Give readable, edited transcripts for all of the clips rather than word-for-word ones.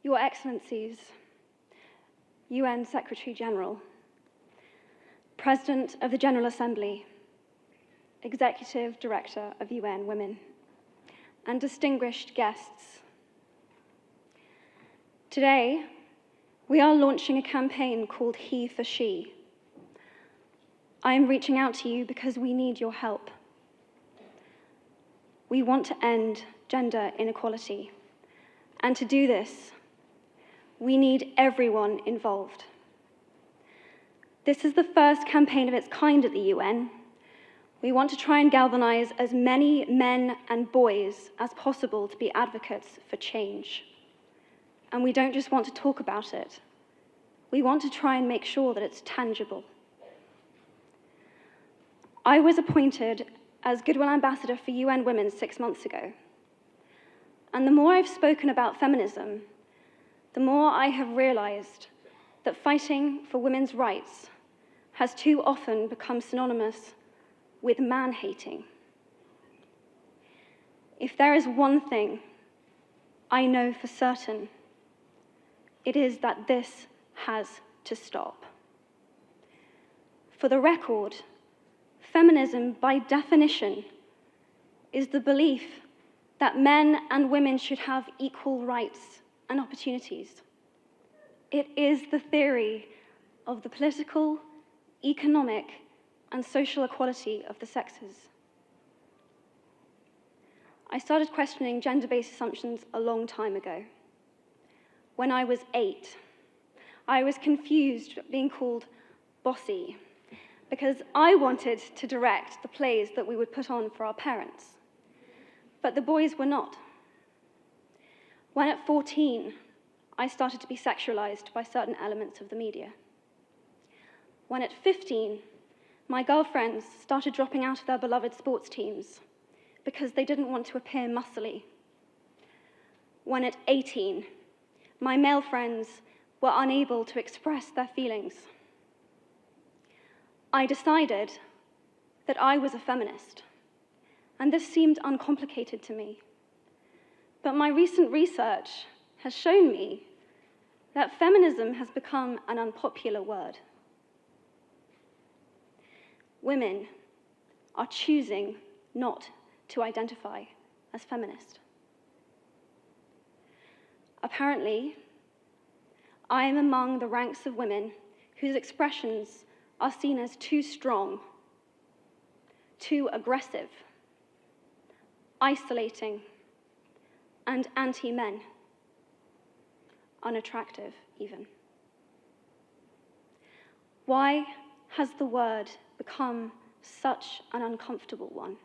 Your Excellencies, UN Secretary General, President of the General Assembly, Executive Director of UN Women, and distinguished guests. Today, we are launching a campaign called HeForShe. I am reaching out to you because we need your help. We want to end gender inequality, and to do this, we need everyone involved. This is the first campaign of its kind at the UN. We want to try and galvanize as many men and boys as possible to be advocates for change. And we don't just want to talk about it. We want to try and make sure that it's tangible. I was appointed as Goodwill Ambassador for UN Women 6 months ago. And the more I've spoken about feminism, the more I have realized that fighting for women's rights has too often become synonymous with man-hating. If there is one thing I know for certain, it is that this has to stop. For the record, feminism, by definition, is the belief that men and women should have equal rights and opportunities. It is the theory of the political, economic, and social equality of the sexes. I started questioning gender-based assumptions a long time ago. When I was 8, I was confused being called bossy because I wanted to direct the plays that we would put on for our parents, but the boys were not. When at 14, I started to be sexualized by certain elements of the media. When at 15, my girlfriends started dropping out of their beloved sports teams because they didn't want to appear muscly. When at 18, my male friends were unable to express their feelings. I decided that I was a feminist, and this seemed uncomplicated to me. But my recent research has shown me that feminism has become an unpopular word. Women are choosing not to identify as feminist. Apparently, I am among the ranks of women whose expressions are seen as too strong, too aggressive, isolating, and anti-men, unattractive even. Why has the word become such an uncomfortable one?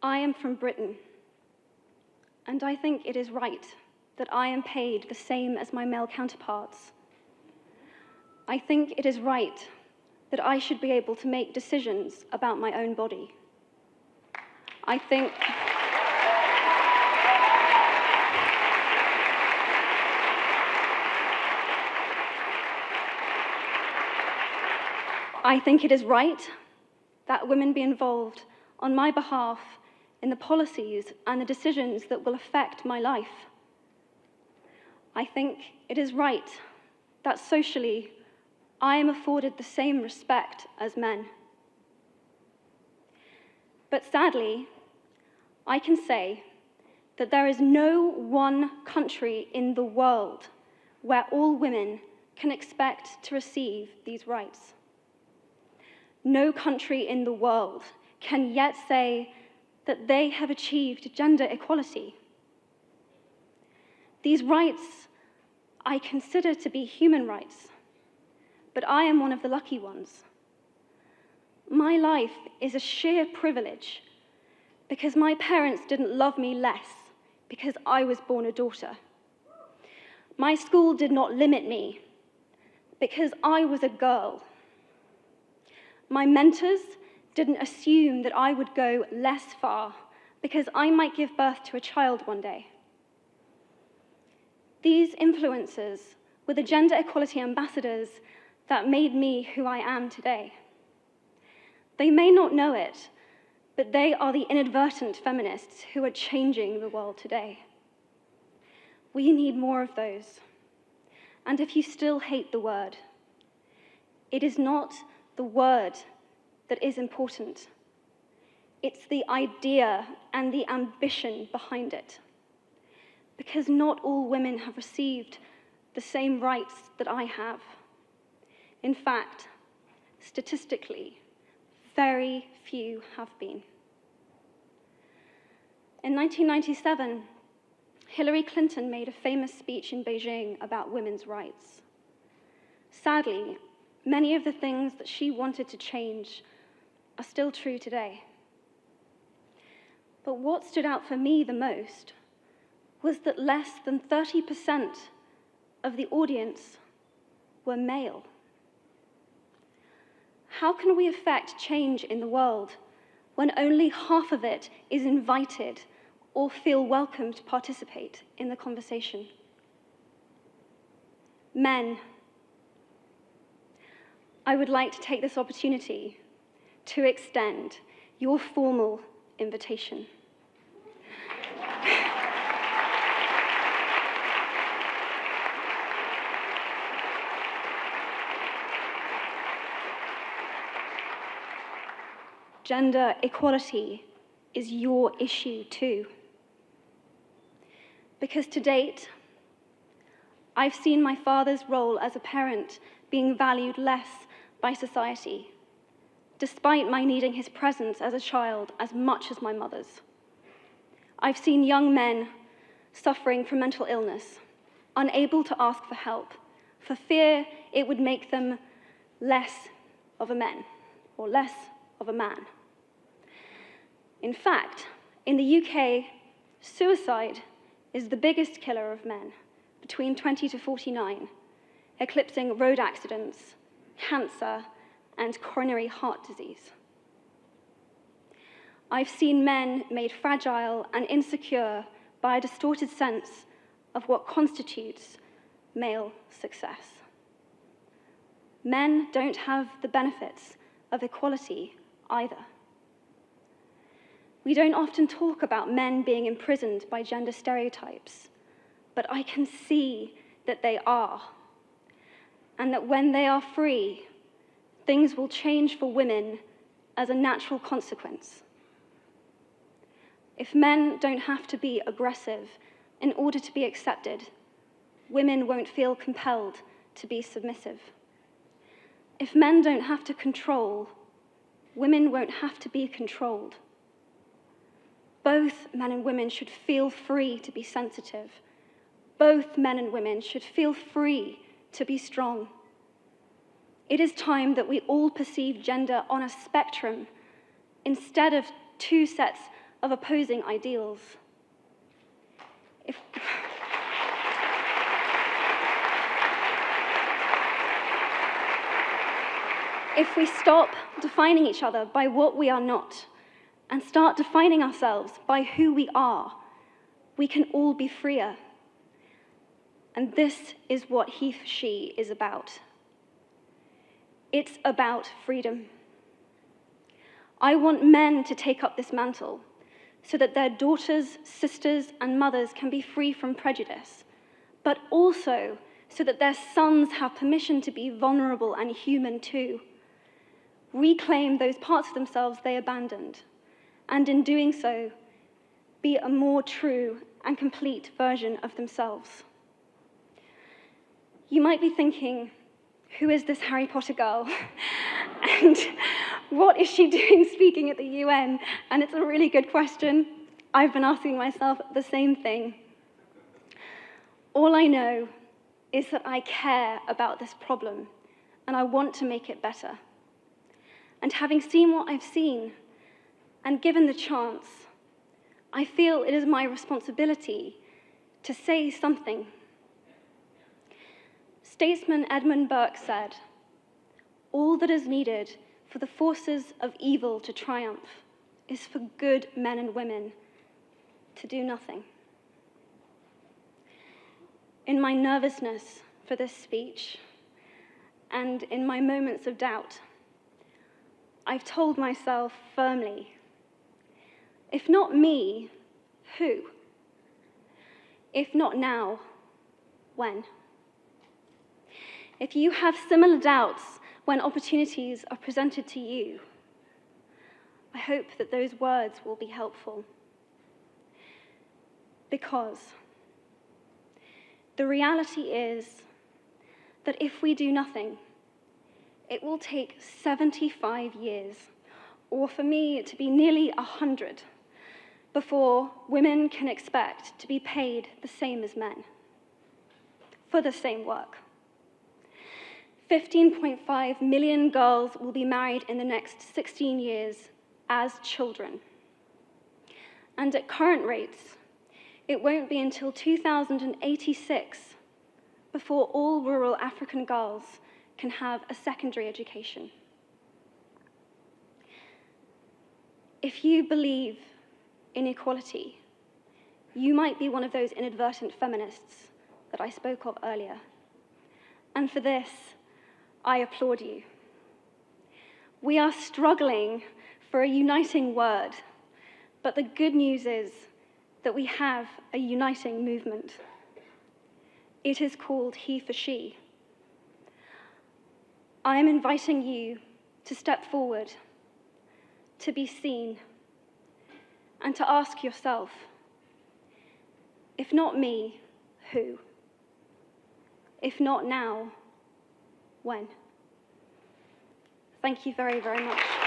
I am from Britain, and I think it is right that I am paid the same as my male counterparts. I think it is right that I should be able to make decisions about my own body. I think it is right that women be involved on my behalf in the policies and the decisions that will affect my life. I think it is right that socially I am afforded the same respect as men. But sadly, I can say that there is no one country in the world where all women can expect to receive these rights. No country in the world can yet say that they have achieved gender equality. These rights I consider to be human rights, but I am one of the lucky ones. My life is a sheer privilege because my parents didn't love me less because I was born a daughter. My school did not limit me because I was a girl. My mentors didn't assume that I would go less far because I might give birth to a child one day. These influences were the gender equality ambassadors that made me who I am today. They may not know it, but they are the inadvertent feminists who are changing the world today. We need more of those. And if you still hate the word, it is not the word that is important. It's the idea and the ambition behind it. Because not all women have received the same rights that I have. In fact, statistically, very few have been. In 1997, Hillary Clinton made a famous speech in Beijing about women's rights. Sadly, many of the things that she wanted to change are still true today. But what stood out for me the most was that less than 30% of the audience were male. How can we affect change in the world when only half of it is invited or feel welcome to participate in the conversation? Men, I would like to take this opportunity to extend your formal invitation. Gender equality is your issue too. Because to date, I've seen my father's role as a parent being valued less by society, despite my needing his presence as a child as much as my mother's. I've seen young men suffering from mental illness, unable to ask for help, for fear it would make them less of a man, or less of a man. In fact, in the UK, suicide is the biggest killer of men between 20 to 49, eclipsing road accidents, cancer, and coronary heart disease. I've seen men made fragile and insecure by a distorted sense of what constitutes male success. Men don't have the benefits of equality either. We don't often talk about men being imprisoned by gender stereotypes, but I can see that they are, and that when they are free, things will change for women as a natural consequence. If men don't have to be aggressive in order to be accepted, women won't feel compelled to be submissive. If men don't have to control, women won't have to be controlled. Both men and women should feel free to be sensitive. Both men and women should feel free to be strong. It is time that we all perceive gender on a spectrum instead of two sets of opposing ideals. If we stop defining each other by what we are not and start defining ourselves by who we are, we can all be freer. And this is what HeForShe is about. It's about freedom. I want men to take up this mantle so that their daughters, sisters, and mothers can be free from prejudice, but also so that their sons have permission to be vulnerable and human too. Reclaim those parts of themselves they abandoned, and in doing so, be a more true and complete version of themselves. You might be thinking, who is this Harry Potter girl? And what is she doing speaking at the UN? And it's a really good question. I've been asking myself the same thing. All I know is that I care about this problem, and I want to make it better. And having seen what I've seen, and given the chance, I feel it is my responsibility to say something. Statesman Edmund Burke said, "All that is needed for the forces of evil to triumph is for good men and women to do nothing." In my nervousness for this speech, and in my moments of doubt, I've told myself firmly, if not me, who? If not now, when? If you have similar doubts when opportunities are presented to you, I hope that those words will be helpful. Because the reality is that if we do nothing, it will take 75 years, or for me to be nearly 100, before women can expect to be paid the same as men for the same work. 15.5 million girls will be married in the next 16 years as children. And at current rates, it won't be until 2086 before all rural African girls can have a secondary education. If you believe in equality, you might be one of those inadvertent feminists that I spoke of earlier. And for this, I applaud you. We are struggling for a uniting word, but the good news is that we have a uniting movement. It is called HeForShe. I am inviting you to step forward, to be seen, and to ask yourself, if not me, who? If not now, when? Thank you very, very much.